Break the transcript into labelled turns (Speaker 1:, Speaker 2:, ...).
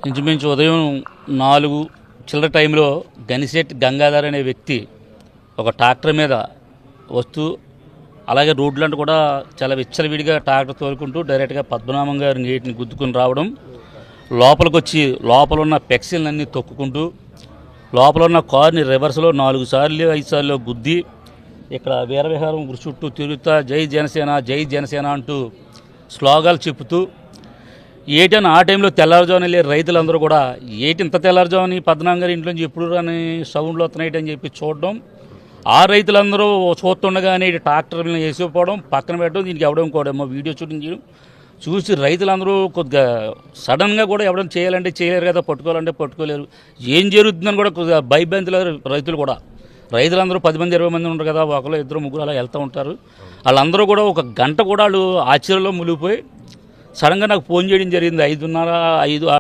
Speaker 1: ఇంచుమించు ఉదయం 4 చిల్లర టైంలో గనిశెట్టి గంగాధర్ అనే వ్యక్తి ఒక ట్రాక్టర్ మీద వస్తూ అలాగే రోడ్లంటూ కూడా చాలా విచ్చలవిడిగా ట్రాక్టర్ తోలుకుంటూ డైరెక్ట్గా పద్మనాభం గారి గేట్ని గుద్దుకుని రావడం, లోపలికి వచ్చి లోపల ఉన్న పెక్సిల్నన్నీ తొక్కుకుంటూ లోపల ఉన్న కారుని రివర్స్లో 4 సార్లు 5 సార్లు గుద్ది ఇక్కడ వీరవిహారం గుడి చుట్టూ తిరుగుతా జై జనసేన జై జనసేన అంటూ స్లోగాలు చెప్పుతూ ఏటని ఆ టైంలో తెల్లారుజామున వెళ్ళే రైతులందరూ కూడా ఏటి ఇంత తెల్లారుజాముని పద్మనాభం గారి ఇంట్లోంచి ఎప్పుడు రాని సౌండ్లు వస్తున్నాయి అని చెప్పి చూడడం, ఆ రైతులందరూ చూస్తుండగానే ట్రాక్టర్లను వేసిపోవడం, పక్కన పెట్టడం, దీనికి ఎవడం కూడా వీడియో షూటింగ్ చేయడం చూసి రైతులందరూ కొద్దిగా సడన్గా కూడా ఎవడం చేయాలంటే చేయలేరు కదా, పట్టుకోవాలంటే పట్టుకోలేరు, ఏం జరుగుతుందని కూడా కొద్దిగా భయభ్రాంతులు రైతులు కూడా. రైతులందరూ 10 మంది 20 మంది ఉంటారు కదా, ఒకరు 2 3 అలా వెళ్తూ ఉంటారు. వాళ్ళందరూ కూడా ఒక గంట కూడా వాళ్ళు ఆశ్చర్యంలో మునిగిపోయి సడన్గా నాకు ఫోన్ చేయడం జరిగింది. 5:30 5